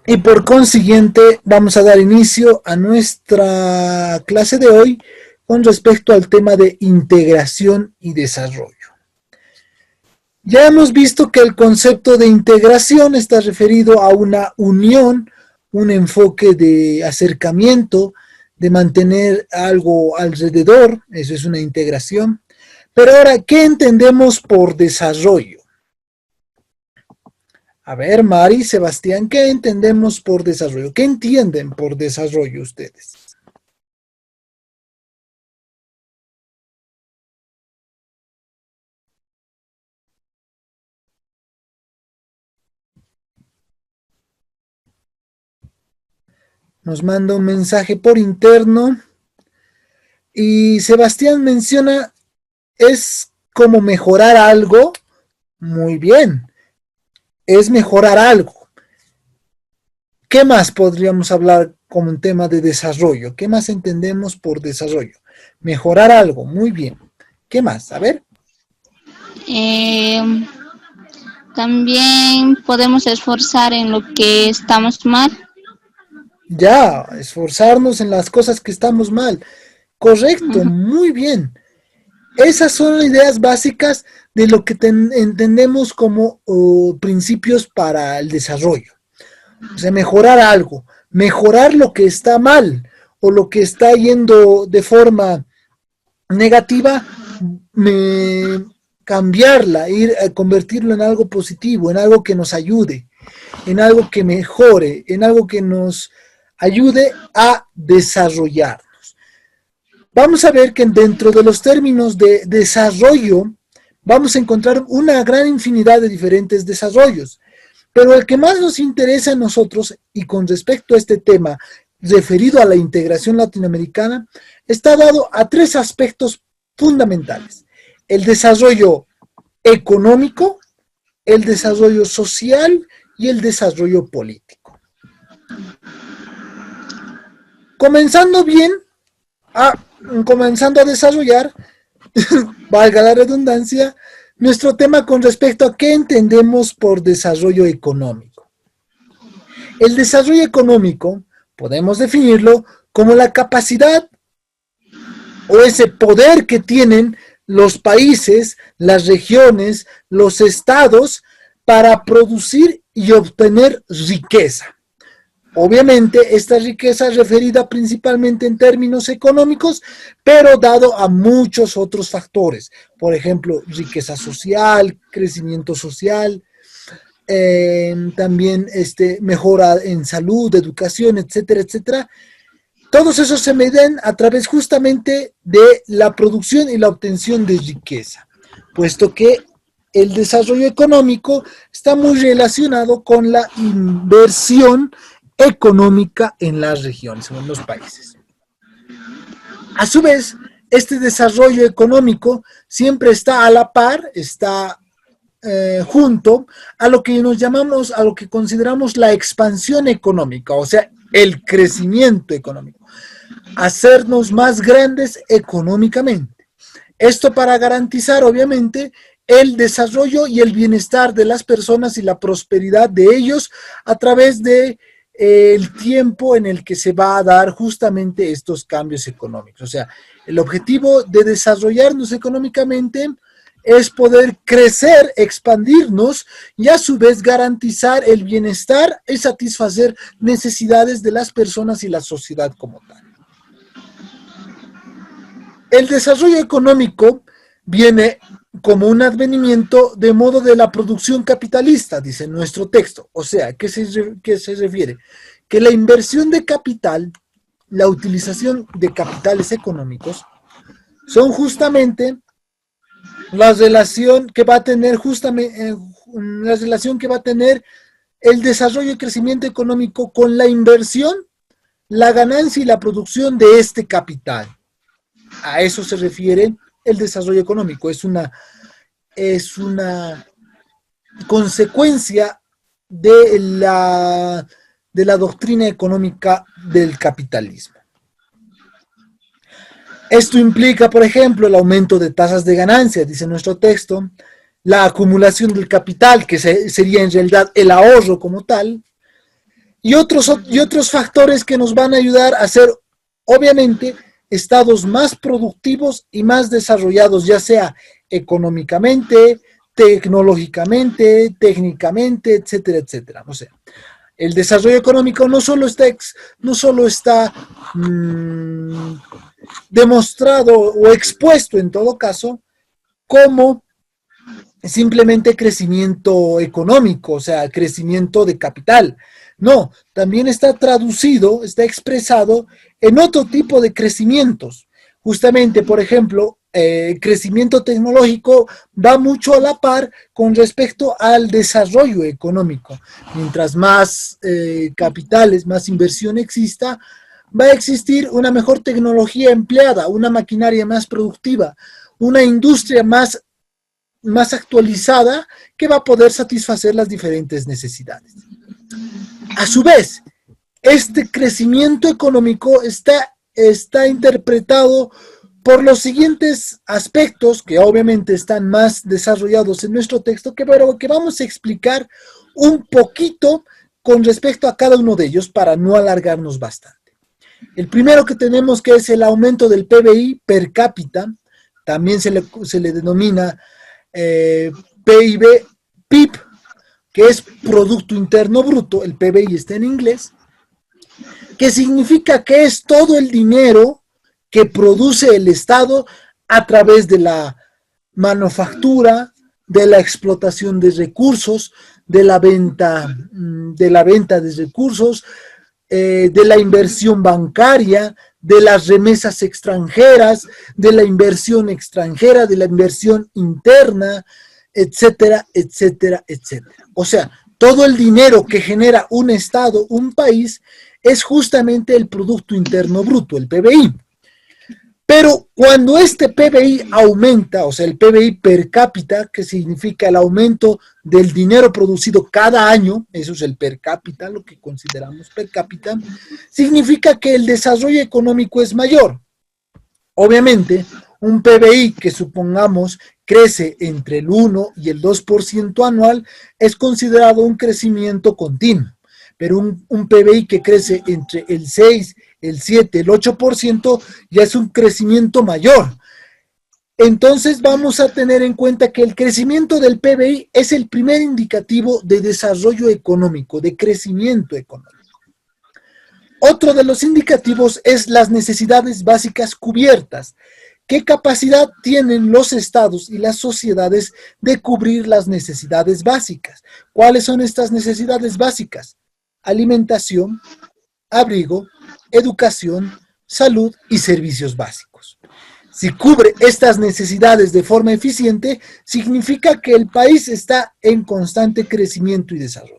Y por consiguiente vamos a dar inicio a nuestra clase de hoy con respecto al tema de integración y desarrollo. Ya hemos visto que el concepto de integración está referido a una unión, un enfoque de acercamiento, de mantener algo alrededor, eso es una integración. Pero ahora, ¿qué entendemos por desarrollo? A ver, Mari, Sebastián, ¿qué entendemos por desarrollo? ¿Qué entienden por desarrollo ustedes? Nos manda un mensaje por interno y Sebastián menciona, es como mejorar algo. Muy bien, es mejorar algo. ¿Qué más podríamos hablar como un tema de desarrollo? ¿Qué más entendemos por desarrollo? Mejorar algo, muy bien. ¿Qué más? A ver. Eh, También podemos esforzar en lo que estamos mal. Ya, esforzarnos en las cosas que estamos mal. Correcto, Ujú. muy bien. Esas son las ideas básicas de lo que entendemos como principios para el desarrollo. O sea, mejorar algo, mejorar lo que está mal o lo que está yendo de forma negativa, cambiarla, convertirlo en algo positivo, en algo que nos ayude, en algo que mejore, en algo que nos ayude a desarrollar. Vamos a ver que dentro de los términos de desarrollo vamos a encontrar una gran infinidad de diferentes desarrollos, pero el que más nos interesa a nosotros y con respecto a este tema referido a la integración latinoamericana está dado a tres aspectos fundamentales: el desarrollo económico, el desarrollo social y el desarrollo político. Comenzando bien, comenzando a desarrollar, valga la redundancia, nuestro tema con respecto a qué entendemos por desarrollo económico. El desarrollo económico podemos definirlo como la capacidad o ese poder que tienen los países, las regiones, los estados para producir y obtener riqueza. Obviamente, esta riqueza es referida principalmente en términos económicos, pero dado a muchos otros factores. Por ejemplo, riqueza social, crecimiento social, también mejora en salud, educación, etcétera, etcétera. Todos esos se miden a través justamente de la producción y la obtención de riqueza, puesto que el desarrollo económico está muy relacionado con la inversión económica en las regiones o en los países. A su vez, este desarrollo económico siempre está a la par, está junto a lo que nos llamamos, a lo que consideramos la expansión económica, o sea, el crecimiento económico, hacernos más grandes económicamente. Esto para garantizar, obviamente, el desarrollo y el bienestar de las personas y la prosperidad de ellos a través de el tiempo en el que se va a dar justamente estos cambios económicos. O sea, el objetivo de desarrollarnos económicamente es poder crecer, expandirnos y a su vez garantizar el bienestar y satisfacer necesidades de las personas y la sociedad como tal. El desarrollo económico viene como un advenimiento de modo de la producción capitalista, dice nuestro texto. O sea, ¿qué se refiere? Que la inversión de capital, la utilización de capitales económicos, son justamente la relación que va a tener la relación que va a tener el desarrollo y crecimiento económico con la inversión, la ganancia y la producción de este capital. A eso se refiere el desarrollo económico. Es una consecuencia de la doctrina económica del capitalismo. Esto implica, por ejemplo, el aumento de tasas de ganancia, dice nuestro texto, la acumulación del capital, que sería en realidad el ahorro como tal, y otros factores que nos van a ayudar a ser, obviamente, estados más productivos y más desarrollados, ya sea económicamente, tecnológicamente, técnicamente, etcétera, etcétera. O sea, el desarrollo económico no solo está demostrado o expuesto en todo caso como simplemente crecimiento económico, o sea, crecimiento de capital. No, también está traducido, está expresado en otro tipo de crecimientos. Justamente, por ejemplo, crecimiento tecnológico va mucho a la par con respecto al desarrollo económico. Mientras más capitales, más inversión exista, va a existir una mejor tecnología empleada, una maquinaria más productiva, una industria más actualizada que va a poder satisfacer las diferentes necesidades. A su vez, este crecimiento económico está interpretado por los siguientes aspectos que obviamente están más desarrollados en nuestro texto, que vamos a explicar un poquito con respecto a cada uno de ellos para no alargarnos bastante. El primero que tenemos, que es el aumento del PBI per cápita, también se le denomina PIB, que es Producto Interno Bruto, el PBI está en inglés, que significa que es todo el dinero que produce el Estado a través de la manufactura, de la explotación de recursos, de la venta de recursos, de la inversión bancaria, de las remesas extranjeras, de la inversión extranjera, de la inversión interna, etcétera, etcétera, etcétera. O sea, todo el dinero que genera un Estado, un país, es justamente el Producto Interno Bruto, el PBI. Pero cuando este PBI aumenta, o sea, el PBI per cápita, que significa el aumento del dinero producido cada año, eso es el per cápita, lo que consideramos per cápita, significa que el desarrollo económico es mayor. Obviamente, un PBI que supongamos crece entre el 1 y el 2% anual es considerado un crecimiento continuo, pero un PBI que crece entre el 6, el 7, el 8% ya es un crecimiento mayor. Entonces vamos a tener en cuenta que el crecimiento del PBI es el primer indicativo de desarrollo económico, de crecimiento económico. Otro de los indicativos es las necesidades básicas cubiertas. ¿Qué capacidad tienen los estados y las sociedades de cubrir las necesidades básicas? ¿Cuáles son estas necesidades básicas? Alimentación, abrigo, educación, salud y servicios básicos. Si cubre estas necesidades de forma eficiente, significa que el país está en constante crecimiento y desarrollo.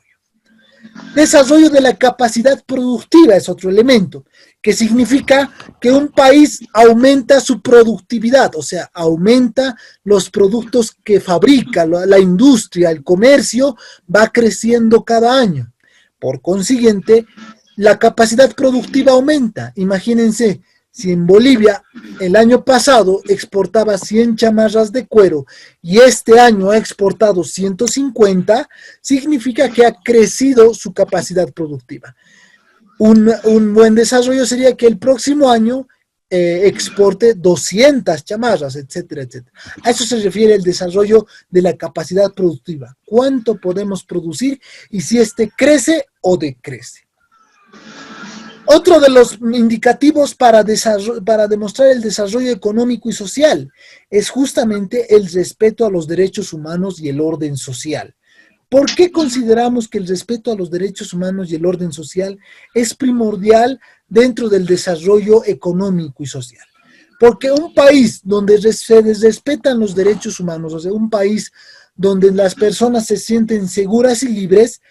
Desarrollo de la capacidad productiva es otro elemento, que significa que un país aumenta su productividad, o sea, aumenta los productos que fabrica, la industria, el comercio, va creciendo cada año. Por consiguiente, la capacidad productiva aumenta. Imagínense, si en Bolivia el año pasado exportaba 100 chamarras de cuero y este año ha exportado 150, significa que ha crecido su capacidad productiva. Un buen desarrollo sería que el próximo año exporte 200 chamarras, etcétera, etcétera. A eso se refiere el desarrollo de la capacidad productiva. ¿Cuánto podemos producir y si este crece o decrece? Otro de los indicativos para demostrar el desarrollo económico y social es justamente el respeto a los derechos humanos y el orden social. ¿Por qué consideramos que el respeto a los derechos humanos y el orden social es primordial dentro del desarrollo económico y social? Porque un país donde se respetan los derechos humanos, o sea, un país donde las personas se sienten seguras y libres,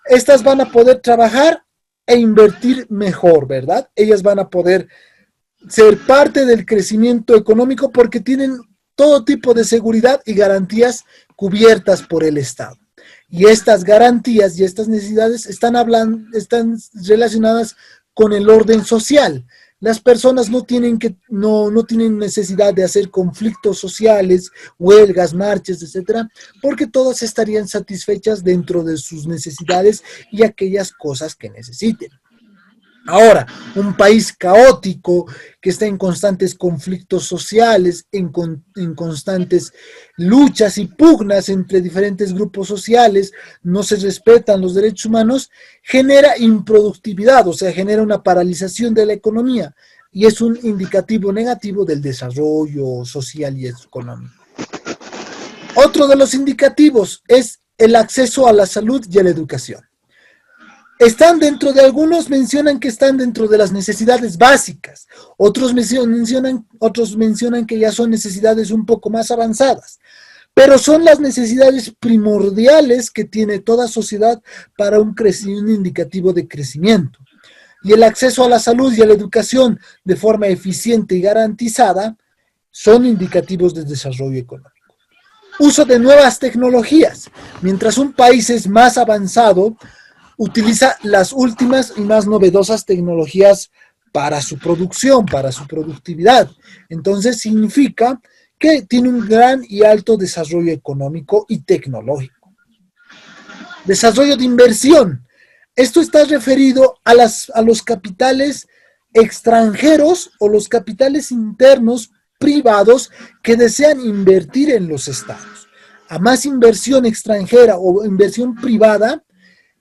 estas van a poder trabajar e invertir mejor, ¿verdad? Ellas van a poder ser parte del crecimiento económico porque tienen todo tipo de seguridad y garantías cubiertas por el Estado. Y estas garantías y estas necesidades están relacionadas con el orden social. las personas no tienen necesidad de hacer conflictos sociales, huelgas, marchas, etcétera, porque todas estarían satisfechas dentro de sus necesidades y aquellas cosas que necesiten. Ahora, un país caótico que está en constantes conflictos sociales, en constantes luchas y pugnas entre diferentes grupos sociales, no se respetan los derechos humanos, genera improductividad, o sea, genera una paralización de la economía y es un indicativo negativo del desarrollo social y económico. Otro de los indicativos es el acceso a la salud y a la educación. Algunos mencionan que están dentro de las necesidades básicas, otros mencionan que ya son necesidades un poco más avanzadas, pero son las necesidades primordiales que tiene toda sociedad para un indicativo de crecimiento. Y el acceso a la salud y a la educación de forma eficiente y garantizada son indicativos de desarrollo económico. Uso de nuevas tecnologías. Mientras un país es más avanzado, utiliza las últimas y más novedosas tecnologías para su producción, para su productividad. Entonces significa que tiene un gran y alto desarrollo económico y tecnológico. Desarrollo de inversión. Esto está referido a los capitales extranjeros o los capitales internos privados que desean invertir en los estados. A más inversión extranjera o inversión privada,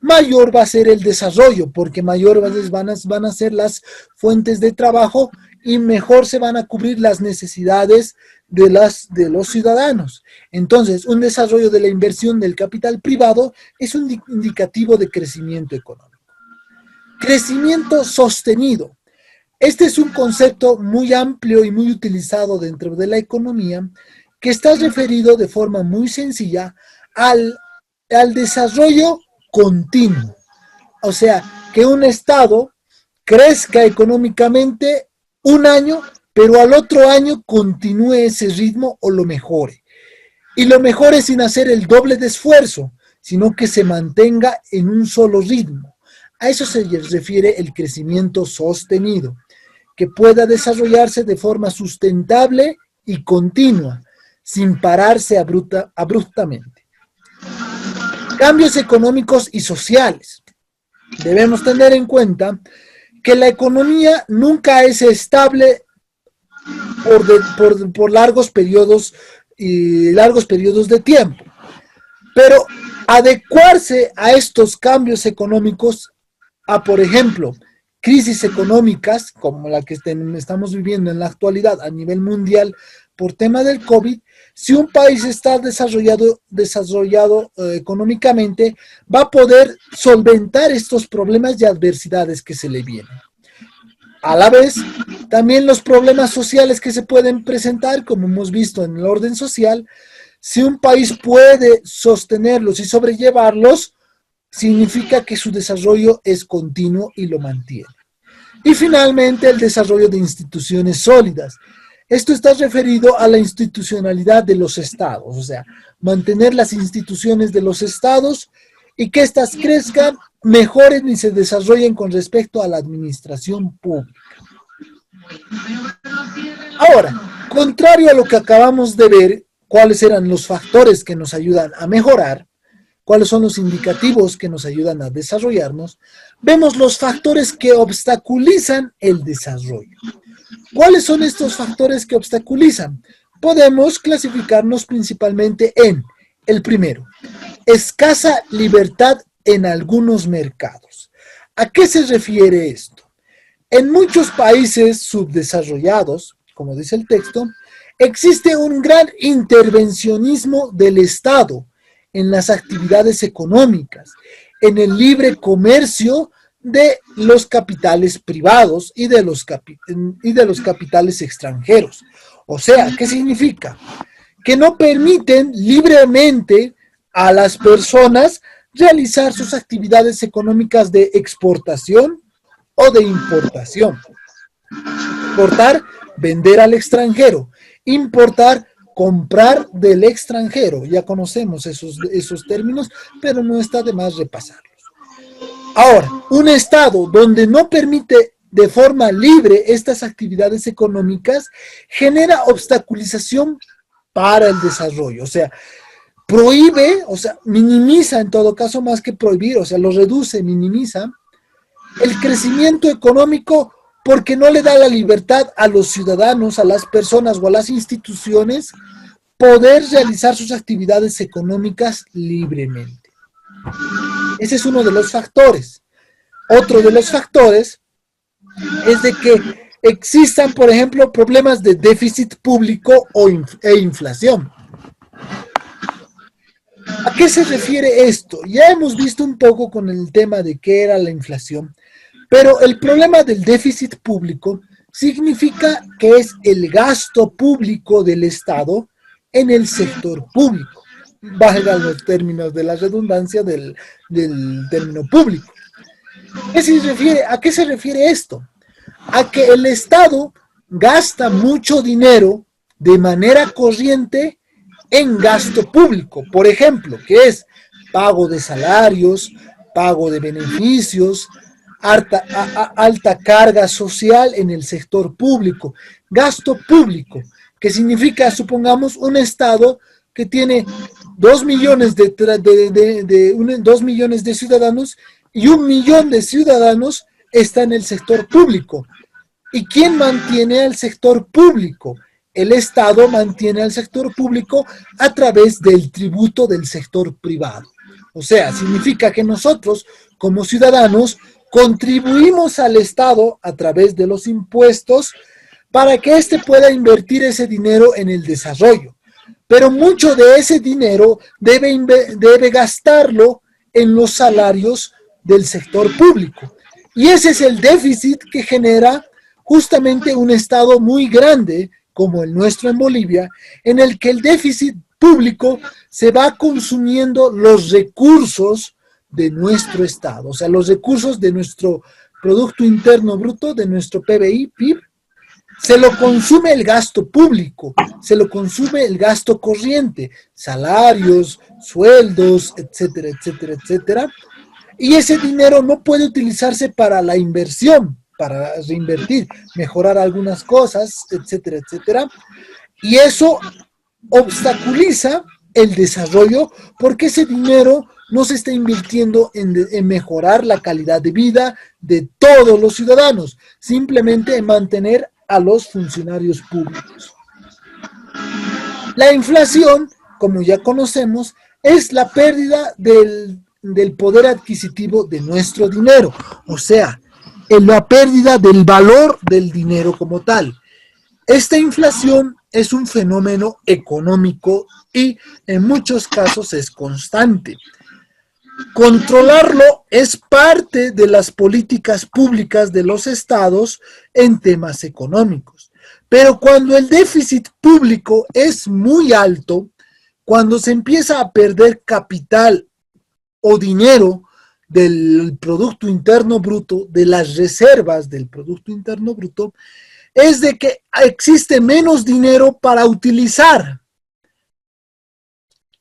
mayor va a ser el desarrollo, porque mayor van a ser las fuentes de trabajo y mejor se van a cubrir las necesidades de los ciudadanos. Entonces, un desarrollo de la inversión del capital privado es un indicativo de crecimiento económico. Crecimiento sostenido. Este es un concepto muy amplio y muy utilizado dentro de la economía que está referido de forma muy sencilla al desarrollo continuo. O sea, que un estado crezca económicamente un año, pero al otro año continúe ese ritmo o lo mejore. Y lo mejore sin hacer el doble de esfuerzo, sino que se mantenga en un solo ritmo. A eso se refiere el crecimiento sostenido, que pueda desarrollarse de forma sustentable y continua, sin pararse abruptamente. Cambios económicos y sociales. Debemos tener en que la economía nunca es estable por largos periodos de tiempo. Pero adecuarse a estos cambios económicos, por ejemplo, crisis económicas como la que estamos viviendo en la actualidad a nivel mundial por tema del COVID, si un país está desarrollado económicamente, va a poder solventar estos problemas y adversidades que se le vienen. A la vez, también los problemas sociales que se pueden presentar, como hemos visto en el orden social, si un país puede sostenerlos y sobrellevarlos, significa que su desarrollo es continuo y lo mantiene. Y finalmente, el desarrollo de instituciones sólidas. Esto está referido a la institucionalidad de los estados, o sea, mantener las instituciones de los estados y que éstas crezcan, mejoren y se desarrollen con respecto a la administración pública. Ahora, contrario a lo que acabamos de ver, cuáles eran los factores que nos ayudan a mejorar, cuáles son los indicativos que nos ayudan a desarrollarnos, vemos los factores que obstaculizan el desarrollo. ¿Cuáles son estos factores que obstaculizan? Podemos clasificarnos principalmente en el primero, escasa libertad en algunos mercados. ¿A qué se refiere esto? En muchos países subdesarrollados, como dice el texto, existe un gran intervencionismo del Estado en las actividades económicas, en el libre comercio de los capitales privados y de los capitales extranjeros. O sea, ¿qué significa? Que no permiten libremente a las personas realizar sus actividades económicas de exportación o de importación. Exportar, vender al extranjero. Importar, comprar del extranjero. Ya conocemos esos términos, pero no está de más repasarlos. Ahora, un estado donde no permite de forma libre estas actividades económicas, genera obstaculización para el desarrollo. O sea, prohíbe, o sea, minimiza en todo caso más que prohibir, o sea, lo reduce, minimiza el crecimiento económico porque no le da la libertad a los ciudadanos, a las personas o a las instituciones poder realizar sus actividades económicas libremente. Ese es uno de los factores. Otro de los factores es de que existan, por ejemplo, problemas de déficit público e inflación. ¿A qué se refiere esto? Ya hemos visto un poco con el tema de qué era la inflación, pero el problema del déficit público significa que es el gasto público del Estado en el sector público, valgan los términos de la redundancia del término público. ¿A qué se refiere esto? A que el Estado gasta mucho dinero de manera corriente en gasto público, por ejemplo, que es pago de salarios, pago de beneficios, alta carga social en el sector público, gasto público, que significa, supongamos, un Estado que tiene 2 millones 2 millones de ciudadanos y 1 millón de ciudadanos está en el sector público. ¿Y quién mantiene al sector público? El Estado mantiene al sector público a través del tributo del sector privado. O sea, significa que nosotros, como ciudadanos, contribuimos al Estado a través de los impuestos para que éste pueda invertir ese dinero en el desarrollo. Pero mucho de ese dinero debe gastarlo en los salarios del sector público. Y ese es el déficit que genera justamente un Estado muy grande, como el nuestro en Bolivia, en el que el déficit público se va consumiendo los recursos de nuestro Estado, o sea, los recursos de nuestro Producto Interno Bruto, de nuestro PBI, PIB, se lo consume el gasto público, se lo consume el gasto corriente, salarios, sueldos, etcétera, etcétera, etcétera, y ese dinero no puede utilizarse para la inversión, para reinvertir, mejorar algunas cosas, etcétera, etcétera, y eso obstaculiza el desarrollo porque ese dinero no se está invirtiendo en mejorar la calidad de vida de todos los ciudadanos, simplemente en mantener a los funcionarios públicos. La inflación, como ya conocemos, es la pérdida del poder adquisitivo de nuestro dinero, o sea, la pérdida del valor del dinero como tal. Esta inflación es un fenómeno económico y en muchos casos es constante. Controlarlo es parte de las políticas públicas de los estados en temas económicos. Pero cuando el déficit público es muy alto, cuando se empieza a perder capital o dinero del Producto Interno Bruto, de las reservas del Producto Interno Bruto, es de que existe menos dinero para utilizar.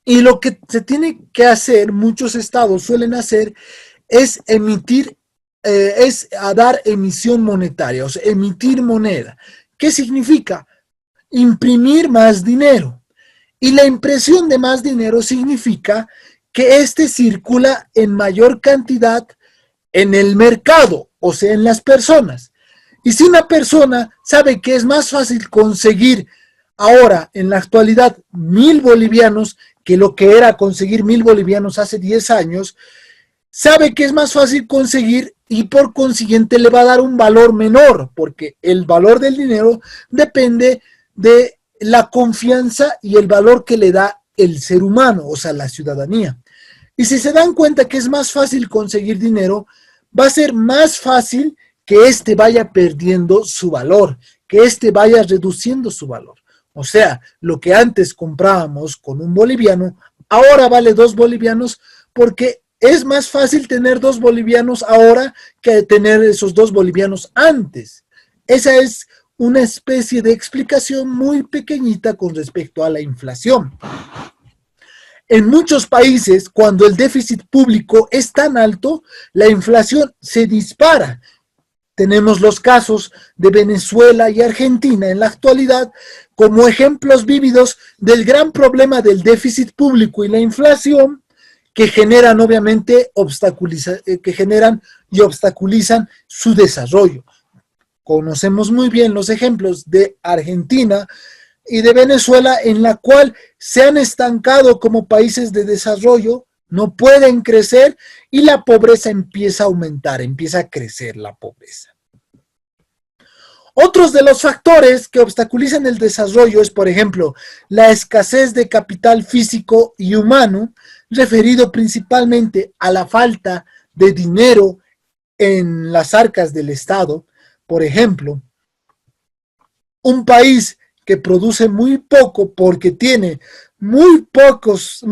Y lo que se tiene que hacer, muchos estados suelen hacer, es dar emisión monetaria, o sea, emitir moneda. ¿Qué significa? Imprimir más dinero. Y la impresión de más dinero significa que éste circula en mayor cantidad en el mercado, o sea, en las personas. Y si una persona sabe que es más fácil conseguir ahora, en la actualidad, 1,000 bolivianos, que lo que era conseguir 1,000 bolivianos hace 10 años, sabe que es más fácil conseguir y por consiguiente le va a dar un valor menor, porque el valor del dinero depende de la confianza y el valor que le da el ser humano, o sea, la ciudadanía. Y si se dan cuenta que es más fácil conseguir dinero, va a ser más fácil que éste vaya perdiendo su valor, que éste vaya reduciendo su valor. O sea, lo que antes comprábamos con 1 boliviano, ahora vale 2 bolivianos porque es más fácil tener 2 bolivianos ahora que tener esos 2 bolivianos antes. Esa es una especie de explicación muy pequeñita con respecto a la inflación. En muchos países, cuando el déficit público es tan alto, la inflación se dispara. Tenemos los casos de Venezuela y Argentina en la actualidad como ejemplos vívidos del gran problema del déficit público y la inflación que generan obviamente y obstaculizan su desarrollo. Conocemos muy bien los ejemplos de Argentina y de Venezuela en la cual se han estancado como países de desarrollo, no pueden crecer y la pobreza empieza a aumentar, empieza a crecer la pobreza. Otros de los factores que obstaculizan el desarrollo es, por ejemplo, la escasez de capital físico y humano, referido principalmente a la falta de dinero en las arcas del Estado. Por ejemplo, un país que produce muy poco porque tiene muy pocos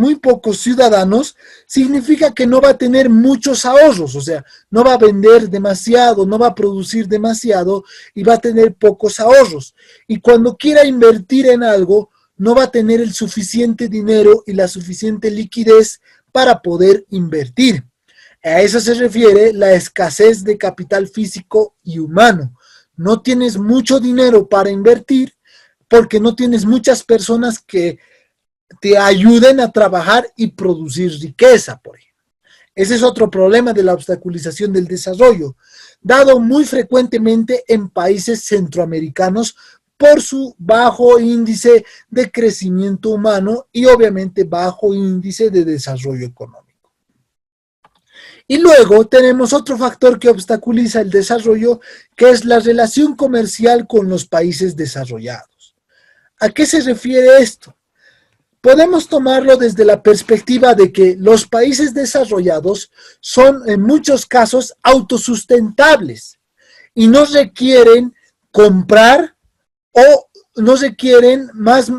ciudadanos, significa que no va a tener muchos ahorros, o sea, no va a vender demasiado, no va a producir demasiado y va a tener pocos ahorros. Y cuando quiera invertir en algo, no va a tener el suficiente dinero y la suficiente liquidez para poder invertir. A eso se refiere la escasez de capital físico y humano. No tienes mucho dinero para invertir porque no tienes muchas personas que te ayuden a trabajar y producir riqueza, por ejemplo. Ese es otro problema de la obstaculización del desarrollo, dado muy frecuentemente en países centroamericanos por su bajo índice de crecimiento humano y obviamente bajo índice de desarrollo económico. Y luego tenemos otro factor que obstaculiza el desarrollo, que es la relación comercial con los países desarrollados. ¿A qué se refiere esto? Podemos tomarlo desde la perspectiva de que los países desarrollados son en muchos casos autosustentables y no requieren comprar o no requieren más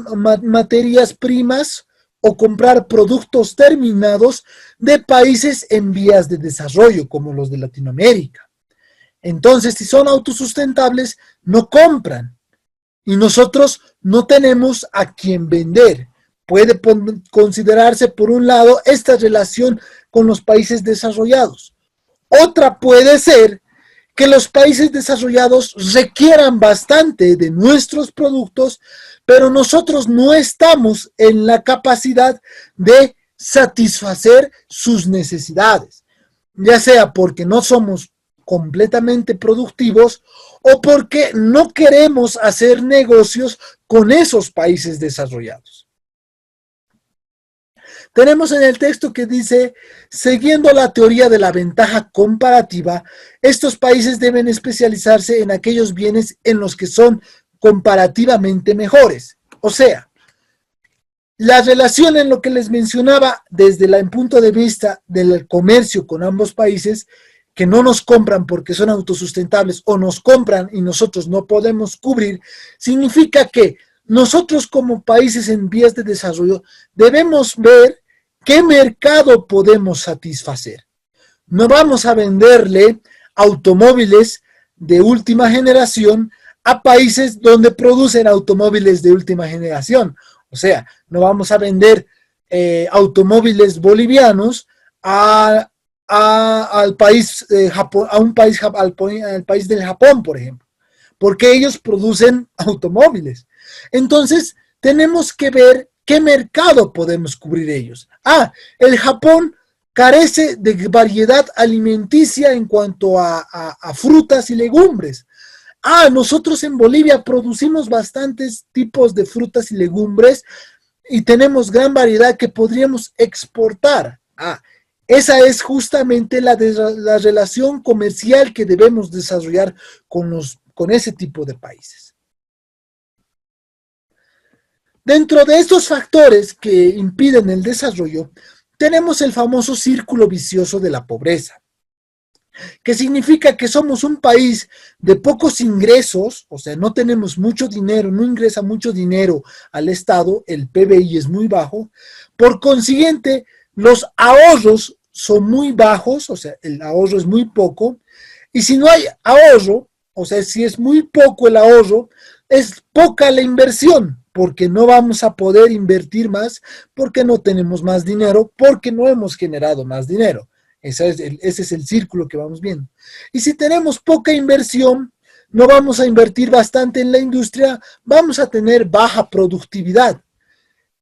materias primas o comprar productos terminados de países en vías de desarrollo como los de Latinoamérica. Entonces, si son autosustentables, no compran y nosotros no tenemos a quién vender. Puede considerarse, por un lado, esta relación con los países desarrollados. Otra puede ser que los países desarrollados requieran bastante de nuestros productos, pero nosotros no estamos en la capacidad de satisfacer sus necesidades, ya sea porque no somos completamente productivos o porque no queremos hacer negocios con esos países desarrollados. Tenemos en el texto que dice, siguiendo la teoría de la ventaja comparativa, estos países deben especializarse en aquellos bienes en los que son comparativamente mejores. O sea, la relación en lo que les mencionaba desde el punto de vista del comercio con ambos países, que no nos compran porque son autosustentables o nos compran y nosotros no podemos cubrir, significa que nosotros como países en vías de desarrollo debemos ver qué mercado podemos satisfacer. No vamos a venderle automóviles de última generación a países donde producen automóviles de última generación. O sea, no vamos a vender automóviles bolivianos al país Japón, al país del Japón, por ejemplo, porque ellos producen automóviles. Entonces, tenemos que ver qué mercado podemos cubrir ellos. El Japón carece de variedad alimenticia en cuanto a frutas y legumbres. Nosotros en Bolivia producimos bastantes tipos de frutas y legumbres y tenemos gran variedad que podríamos exportar. Esa es justamente la relación comercial que debemos desarrollar con ese tipo de países. Dentro de estos factores que impiden el desarrollo, tenemos el famoso círculo vicioso de la pobreza, que significa que somos un país de pocos ingresos, o sea, no tenemos mucho dinero, no ingresa mucho dinero al Estado, el PBI es muy bajo, por consiguiente, los ahorros son muy bajos, o sea, el ahorro es muy poco, y si no hay ahorro, o sea, si es muy poco el ahorro, es poca la inversión, porque no vamos a poder invertir más, porque no tenemos más dinero, porque no hemos generado más dinero. Ese es el círculo que vamos viendo. Y si tenemos poca inversión, no vamos a invertir bastante en la industria, vamos a tener baja productividad.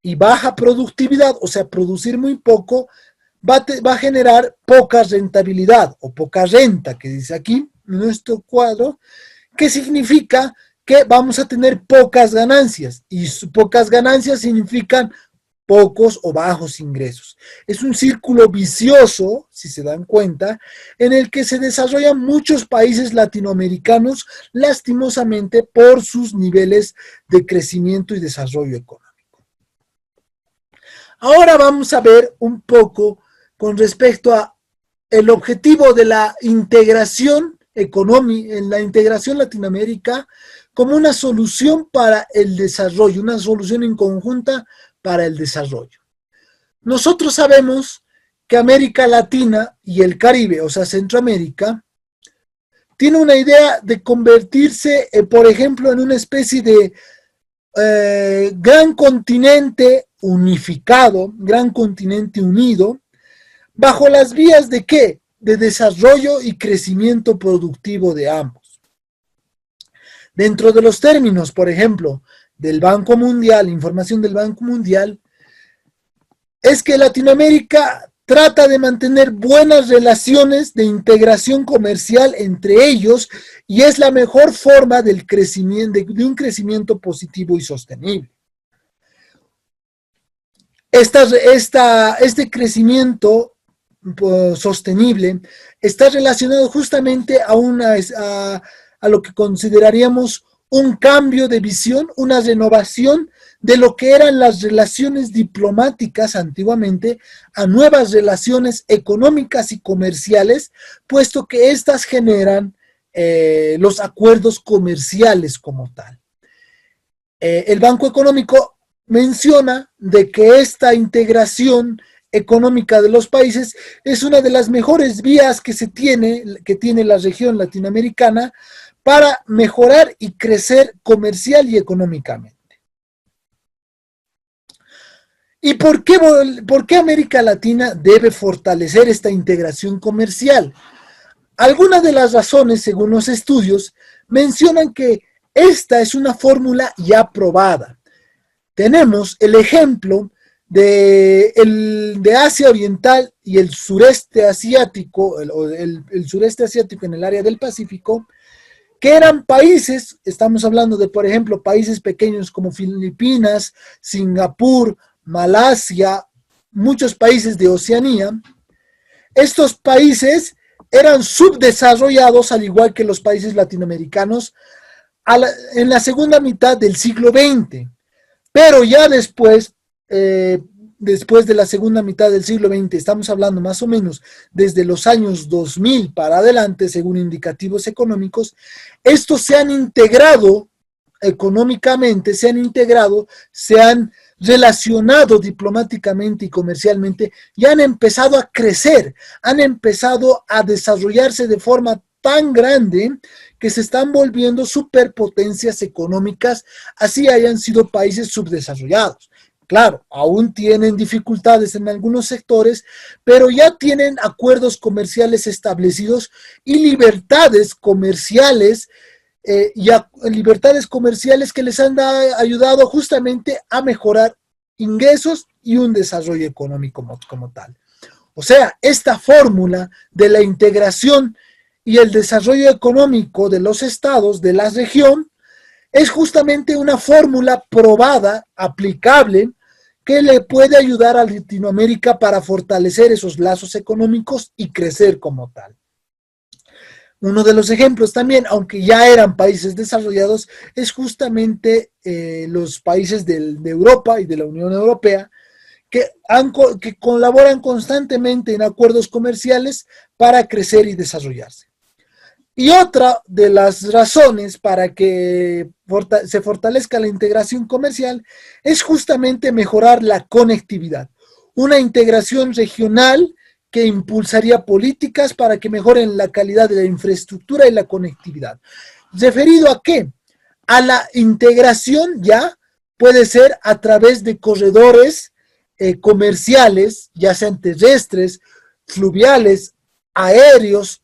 Y baja productividad, o sea, producir muy poco, va a generar poca rentabilidad o poca renta, que dice aquí en nuestro cuadro, que significa que vamos a tener pocas ganancias. Y pocas ganancias significan pocos o bajos ingresos. Es un círculo vicioso, si se dan cuenta, en el que se desarrollan muchos países latinoamericanos lastimosamente por sus niveles de crecimiento y desarrollo económico. Ahora vamos a ver un poco con respecto a el objetivo de la integración económica, en la integración Latinoamérica, como una solución para el desarrollo, una solución en conjunta para el desarrollo. Nosotros sabemos que América Latina y el Caribe, o sea, Centroamérica, tiene una idea de convertirse, por ejemplo, en una especie de gran continente unificado, gran continente unido, bajo las vías de ¿qué? De desarrollo y crecimiento productivo de ambos. Dentro de los términos, por ejemplo, del Banco Mundial, información del Banco Mundial, es que Latinoamérica trata de mantener buenas relaciones de integración comercial entre ellos y es la mejor forma del crecimiento, de un crecimiento positivo y sostenible. Este crecimiento sostenible está relacionado justamente a lo que consideraríamos un cambio de visión, una renovación de lo que eran las relaciones diplomáticas antiguamente a nuevas relaciones económicas y comerciales, puesto que éstas generan los acuerdos comerciales como tal. El Banco Económico menciona de que esta integración económica de los países es una de las mejores vías que tiene la región latinoamericana para mejorar y crecer comercial y económicamente. ¿Y por qué América Latina debe fortalecer esta integración comercial? Algunas de las razones, según los estudios, mencionan que esta es una fórmula ya probada. Tenemos el ejemplo de Asia Oriental y el sureste asiático, el sureste asiático en el área del Pacífico, que eran países, estamos hablando de, por ejemplo, países pequeños como Filipinas, Singapur, Malasia, muchos países de Oceanía. Estos países eran subdesarrollados, al igual que los países latinoamericanos, en la segunda mitad del siglo XX. Pero ya después de la segunda mitad del siglo XX, estamos hablando más o menos desde los años 2000 para adelante, según indicativos económicos, estos se han integrado económicamente, se han relacionado diplomáticamente y comercialmente y han empezado a crecer, han empezado a desarrollarse de forma tan grande que se están volviendo superpotencias económicas, así hayan sido países subdesarrollados. Claro, aún tienen dificultades en algunos sectores, pero ya tienen acuerdos comerciales establecidos y libertades comerciales que les han ayudado justamente a mejorar ingresos y un desarrollo económico como tal. O sea, esta fórmula de la integración y el desarrollo económico de los estados de la región es justamente una fórmula probada, aplicable, que le puede ayudar a Latinoamérica para fortalecer esos lazos económicos y crecer como tal. Uno de los ejemplos también, aunque ya eran países desarrollados, es justamente los países de Europa y de la Unión Europea, que colaboran constantemente en acuerdos comerciales para crecer y desarrollarse. Y otra de las razones para que se fortalezca la integración comercial es justamente mejorar la conectividad. Una integración regional que impulsaría políticas para que mejoren la calidad de la infraestructura y la conectividad. ¿Referido a qué? A la integración ya puede ser a través de corredores comerciales, ya sean terrestres, fluviales, aéreos,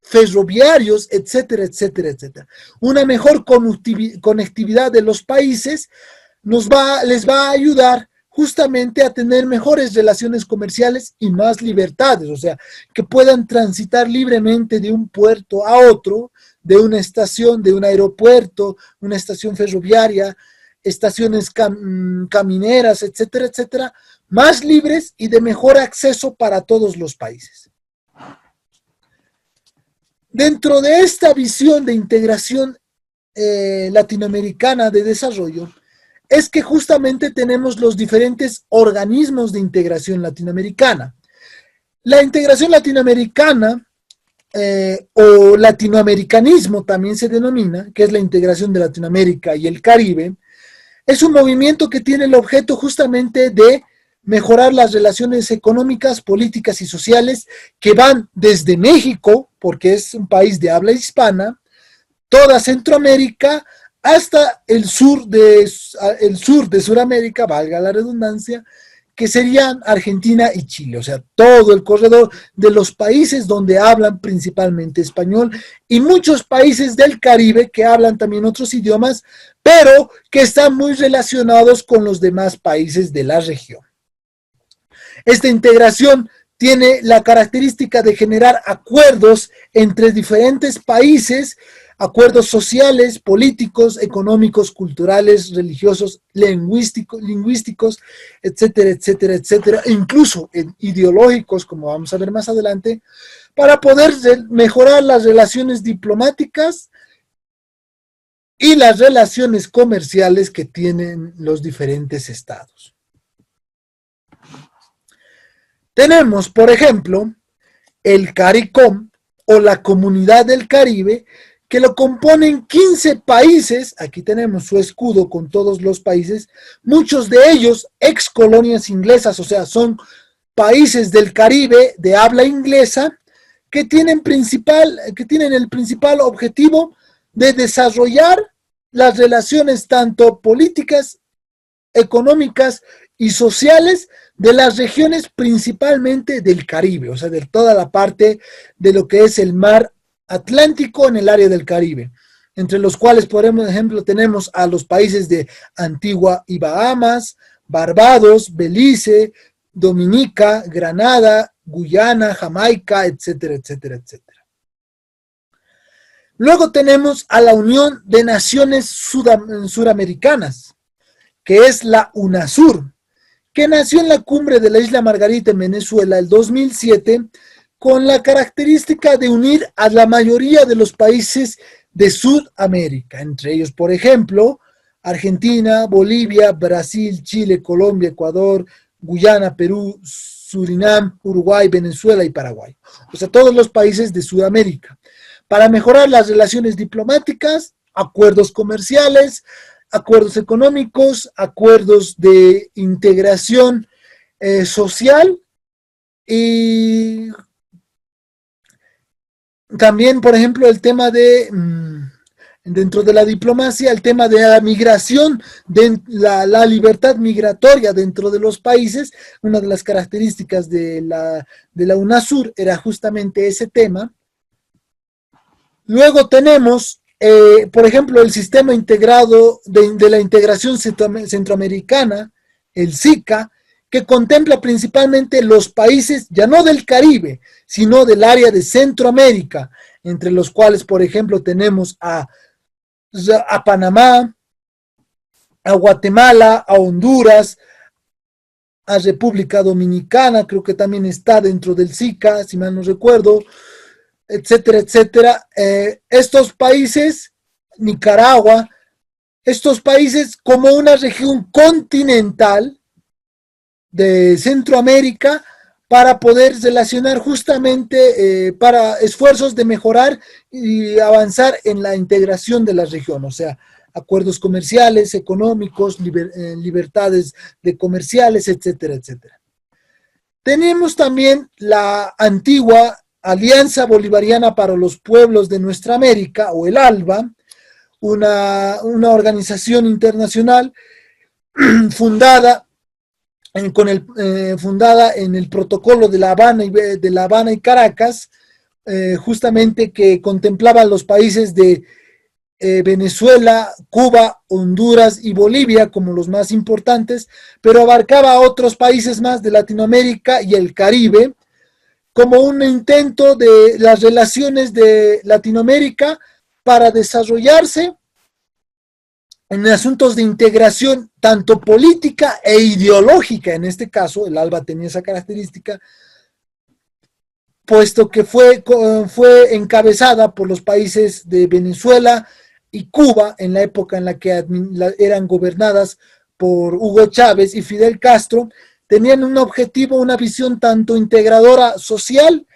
ferroviarios, etcétera, etcétera, etcétera. Una mejor conectividad de los países les va a ayudar justamente a tener mejores relaciones comerciales y más libertades, o sea, que puedan transitar libremente de un puerto a otro, de una estación, de un aeropuerto, una estación ferroviaria, estaciones camineras, etcétera, etcétera, más libres y de mejor acceso para todos los países. Dentro de esta visión de integración latinoamericana de desarrollo, es que justamente tenemos los diferentes organismos de integración latinoamericana. La integración latinoamericana, o latinoamericanismo también se denomina, que es la integración de Latinoamérica y el Caribe, es un movimiento que tiene el objeto justamente de mejorar las relaciones económicas, políticas y sociales que van desde México, porque es un país de habla hispana, toda Centroamérica, hasta el sur de Sudamérica, valga la redundancia, que serían Argentina y Chile, o sea, todo el corredor de los países donde hablan principalmente español y muchos países del Caribe que hablan también otros idiomas, pero que están muy relacionados con los demás países de la región. Esta integración tiene la característica de generar acuerdos entre diferentes países, acuerdos sociales, políticos, económicos, culturales, religiosos, lingüísticos, etcétera, etcétera, etcétera, e incluso ideológicos, como vamos a ver más adelante, para poder mejorar las relaciones diplomáticas y las relaciones comerciales que tienen los diferentes estados. Tenemos, por ejemplo, el CARICOM o la Comunidad del Caribe, que lo componen 15 países, aquí tenemos su escudo con todos los países, muchos de ellos ex colonias inglesas, o sea, son países del Caribe de habla inglesa que tienen el principal objetivo de desarrollar las relaciones tanto políticas, económicas y sociales de las regiones principalmente del Caribe, o sea, de toda la parte de lo que es el mar Atlántico en el área del Caribe, entre los cuales, por ejemplo, tenemos a los países de Antigua y Bahamas, Barbados, Belice, Dominica, Granada, Guyana, Jamaica, etcétera, etcétera, etcétera. Luego tenemos a la Unión de Naciones Suramericanas, que es la UNASUR, que nació en la cumbre de la Isla Margarita en Venezuela el 2007, con la característica de unir a la mayoría de los países de Sudamérica, entre ellos, por ejemplo, Argentina, Bolivia, Brasil, Chile, Colombia, Ecuador, Guyana, Perú, Surinam, Uruguay, Venezuela y Paraguay. O sea, todos los países de Sudamérica. Para mejorar las relaciones diplomáticas, acuerdos comerciales, acuerdos económicos, acuerdos de integración social y también, por ejemplo, el tema de, dentro de la diplomacia, el tema de la migración, de la libertad migratoria dentro de los países. Una de las características de la UNASUR era justamente ese tema. Luego tenemos, por ejemplo, el sistema integrado de la integración centroamericana, el SICA, que contempla principalmente los países, ya no del Caribe, sino del área de Centroamérica, entre los cuales, por ejemplo, tenemos a Panamá, a Guatemala, a Honduras, a República Dominicana, creo que también está dentro del SICA, si mal no recuerdo, etcétera, etcétera. Estos países, Nicaragua, estos países como una región continental de Centroamérica para poder relacionar justamente para esfuerzos de mejorar y avanzar en la integración de la región, o sea, acuerdos comerciales, económicos, libertades de comerciales, etcétera, etcétera. Tenemos también la antigua Alianza Bolivariana para los Pueblos de Nuestra América, o el ALBA, una organización internacional fundada fundada en el protocolo de La Habana y Caracas, justamente que contemplaba los países de Venezuela, Cuba, Honduras y Bolivia como los más importantes, pero abarcaba a otros países más de Latinoamérica y el Caribe, como un intento de las relaciones de Latinoamérica para desarrollarse en asuntos de integración tanto política e ideológica. En este caso, el ALBA tenía esa característica, puesto que fue encabezada por los países de Venezuela y Cuba en la época en la que eran gobernadas por Hugo Chávez y Fidel Castro. Tenían un objetivo, una visión tanto integradora social,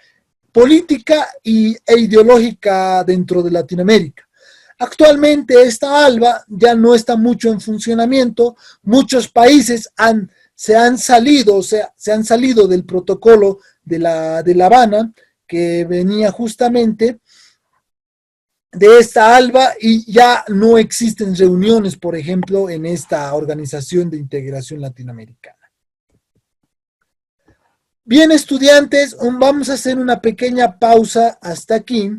política e ideológica dentro de Latinoamérica. Actualmente esta ALBA ya no está mucho en funcionamiento. Muchos países se han salido del protocolo de La Habana, que venía justamente de esta ALBA, y ya no existen reuniones, por ejemplo, en esta Organización de Integración Latinoamericana. Bien, estudiantes, vamos a hacer una pequeña pausa hasta aquí